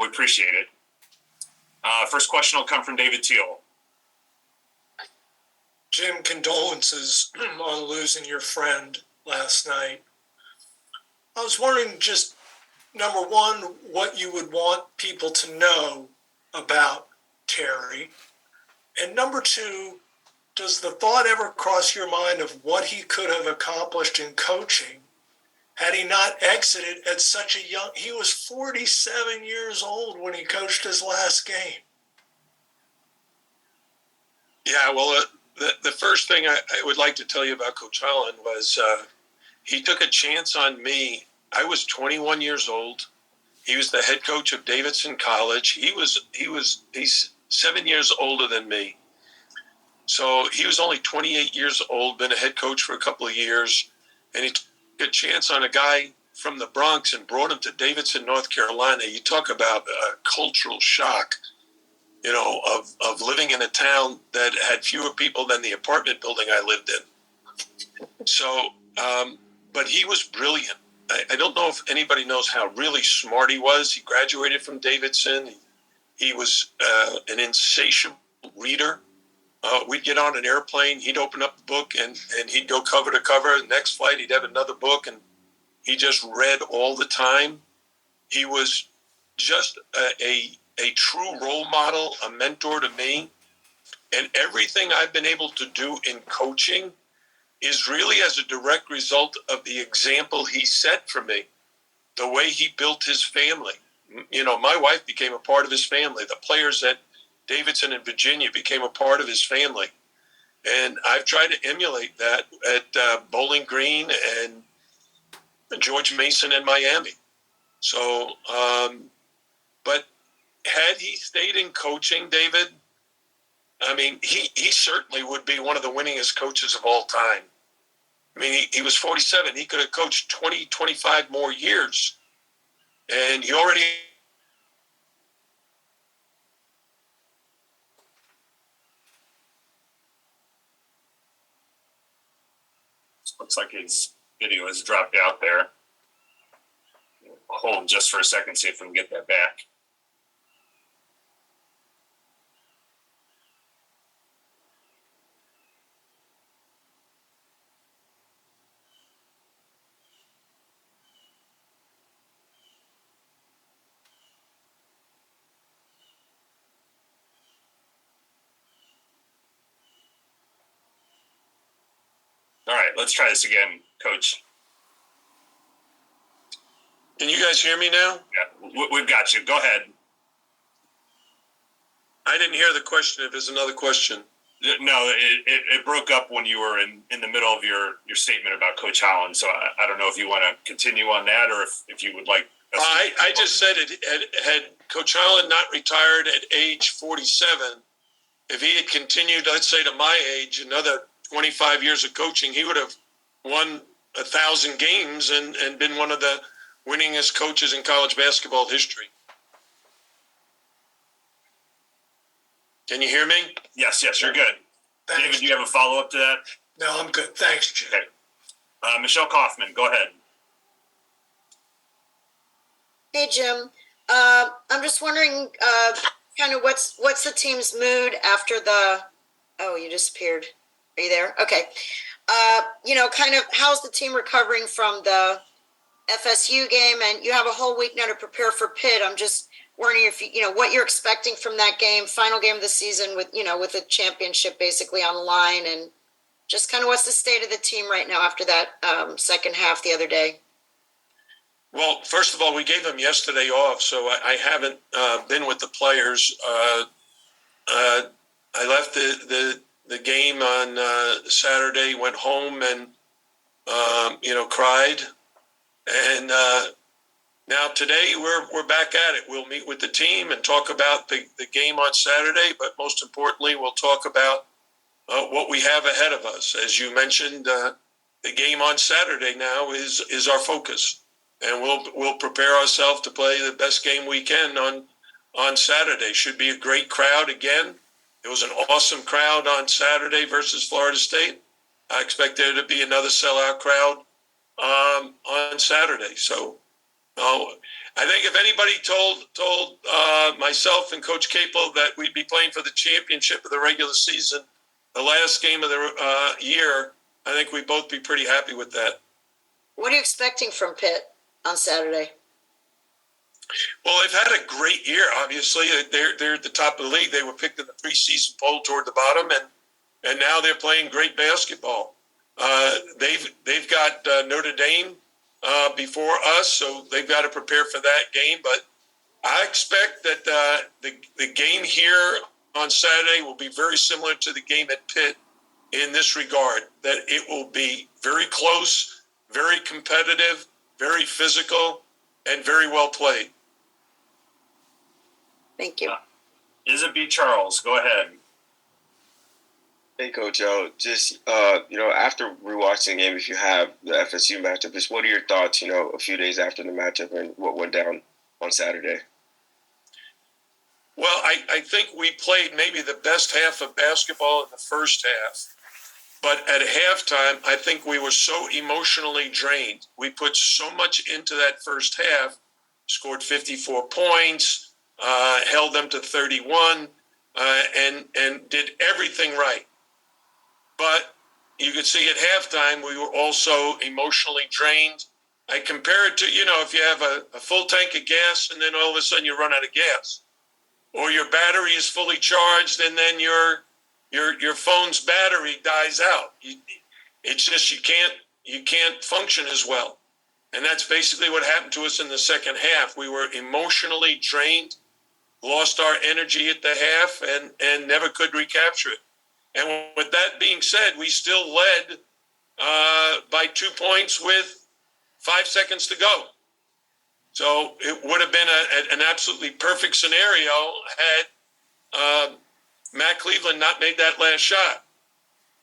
We appreciate it. First question will come from David Teal. Jim, condolences on losing your friend last night. I was wondering, just number one, what you would want people to know about Terry. And number two, does the thought ever cross your mind of what he could have accomplished in coaching had he not exited at such a young... He was 47 years old when he coached his last game. Yeah, well, the first thing I would like to tell you about Coach Holland was he took a chance on me. I was 21 years old. He was the head coach of Davidson College. He's 7 years older than me. So he was only 28 years old, been a head coach for a couple of years, and he took a chance on a guy from the Bronx and brought him to Davidson, North Carolina. You talk about a cultural shock, you know, of living in a town that had fewer people than the apartment building I lived in. So, but he was brilliant. I don't know if anybody knows how really smart he was. He graduated from Davidson. He was an insatiable reader. We'd get on an airplane, he'd open up a book and he'd go cover to cover. Next flight, he'd have another book, and he just read all the time. He was just a true role model, a mentor to me. And everything I've been able to do in coaching is really as a direct result of the example he set for me, the way he built his family. You know, my wife became a part of his family. The players at Davidson and Virginia became a part of his family. And I've tried to emulate that at Bowling Green and George Mason in Miami. So, but had he stayed in coaching, David, I mean, he certainly would be one of the winningest coaches of all time. I mean, he was 47. He could have coached 20, 25 more years. And he already... Looks like his video has dropped out there. Hold just for a second, see if we can get that back. All right, let's try this again, Coach. Can you guys hear me now? Yeah, we've got you. Go ahead. I didn't hear the question. If there's another question. No, it broke up when you were in the middle of your statement about Coach Holland. So I don't know if you want to continue on that or if you would like. I just said had Coach Holland not retired at age 47, if he had continued, let's say to my age, another 25 years of coaching, he would have won 1,000 games and been one of the winningest coaches in college basketball history. Can you hear me? Yes, you're good. Thanks, David, do you have a follow-up to that? No, I'm good. Thanks, Jim. Okay. Michelle Kaufman, go ahead. Hey, Jim. I'm just wondering kind of what's the team's mood after the... Oh, you disappeared. Are you there? Okay. You know, kind of how's the team recovering from the FSU game? And you have a whole week now to prepare for Pitt. I'm just wondering if you know what you're expecting from that game, final game of the season with a championship basically on the line, and just kind of what's the state of the team right now after that second half the other day? Well, first of all, we gave them yesterday off, so I haven't been with the players. I left the game on Saturday, went home and cried, and now today we're back at it. We'll meet with the team and talk about the game on Saturday, but most importantly, we'll talk about what we have ahead of us. As you mentioned, the game on Saturday now is our focus. And we'll prepare ourselves to play the best game we can on Saturday. Should be a great crowd again. It was an awesome crowd on Saturday versus Florida State. I expect there to be another sellout crowd on Saturday. So I think if anybody told myself and Coach Capel that we'd be playing for the championship of the regular season, the last game of the year, I think we'd both be pretty happy with that. What are you expecting from Pitt on Saturday? Well, they've had a great year. Obviously, they're at the top of the league. They were picked in the preseason poll toward the bottom, and now they're playing great basketball. They've got Notre Dame before us, so they've got to prepare for that game. But I expect that the game here on Saturday will be very similar to the game at Pitt in this regard, that it will be very close, very competitive, very physical, and very well played. Thank you. Is it B. Charles? Go ahead. Hey, Coach. Just after rewatching the game, if you have the FSU matchup, just what are your thoughts? A few days after the matchup and what went down on Saturday. Well, I think we played maybe the best half of basketball in the first half. But at halftime, I think we were so emotionally drained. We put so much into that first half, scored 54 points, held them to 31, and did everything right. But you could see at halftime, we were also emotionally drained. I compare it to, if you have a full tank of gas and then all of a sudden you run out of gas. Or your battery is fully charged and then your phone's battery dies out. It's just you can't function as well. And that's basically what happened to us in the second half. We were emotionally drained, lost our energy at the half, and never could recapture it. And with that being said, we still led by 2 points with 5 seconds to go. So it would have been an absolutely perfect scenario had Matt Cleveland not made that last shot.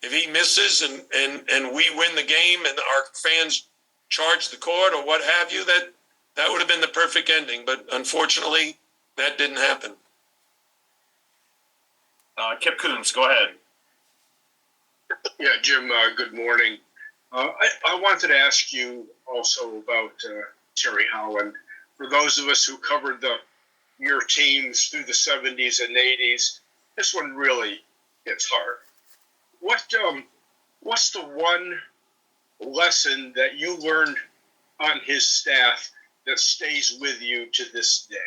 If he misses and we win the game and our fans charge the court or what have you, that would have been the perfect ending. But unfortunately, that didn't happen. Kip Coons, go ahead. Yeah, Jim, good morning. I wanted to ask you also about Terry Holland. For those of us who covered your teams through the 70s and 80s, this one really hits hard. What's the one lesson that you learned on his staff that stays with you to this day?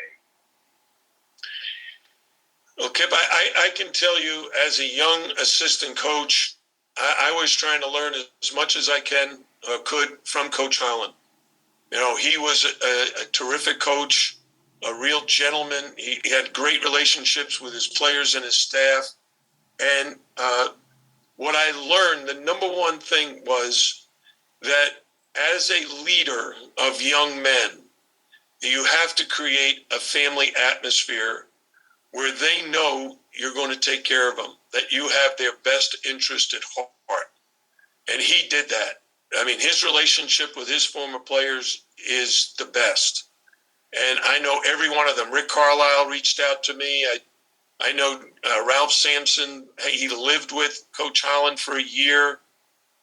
Well, Kip, I can tell you as a young assistant coach, I was trying to learn as much as I could from Coach Holland. He was a terrific coach, a real gentleman. He had great relationships with his players and his staff. And what I learned, the number one thing was that as a leader of young men, you have to create a family atmosphere where they know you're going to take care of them, that you have their best interest at heart. And he did that. I mean, his relationship with his former players is the best. And I know every one of them. Rick Carlisle reached out to me. I know Ralph Sampson, he lived with Coach Holland for a year.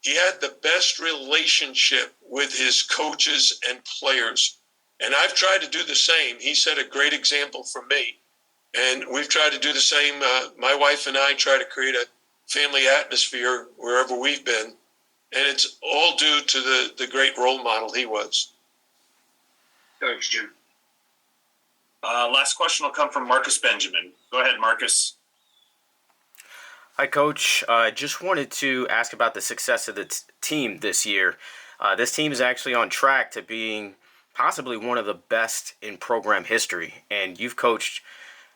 He had the best relationship with his coaches and players. And I've tried to do the same. He set a great example for me. And we've tried to do the same. My wife and I try to create a family atmosphere wherever we've been. And it's all due to the great role model he was. Thanks, Jim. Last question will come from Marcus Benjamin. Go ahead, Marcus. Hi, Coach. Just wanted to ask about the success of the team this year. This team is actually on track to being possibly one of the best in program history. And you've coached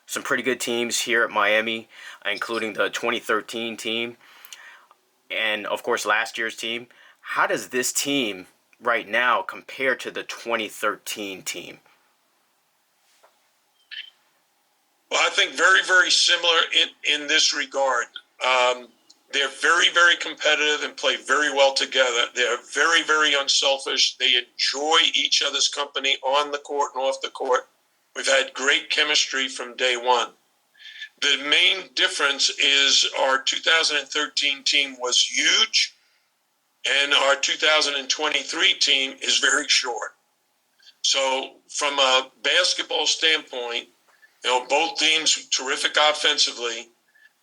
some pretty good teams here at Miami, including the 2013 team and, of course, last year's team. How does this team right now compare to the 2013 team? Well, I think very, very similar in this regard. They're very, very competitive and play very well together. They're very, very unselfish. They enjoy each other's company on the court and off the court. We've had great chemistry from day one. The main difference is our 2013 team was huge, and our 2023 team is very short. So from a basketball standpoint, You know, both teams terrific offensively.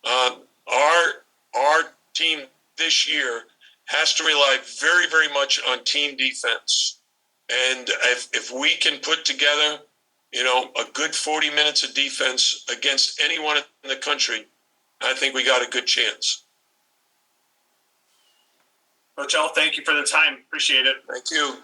Our team this year has to rely very, very much on team defense. And if we can put together, you know, a good 40 minutes of defense against anyone in the country, I think we got a good chance. Coach L, thank you for the time. Appreciate it. Thank you.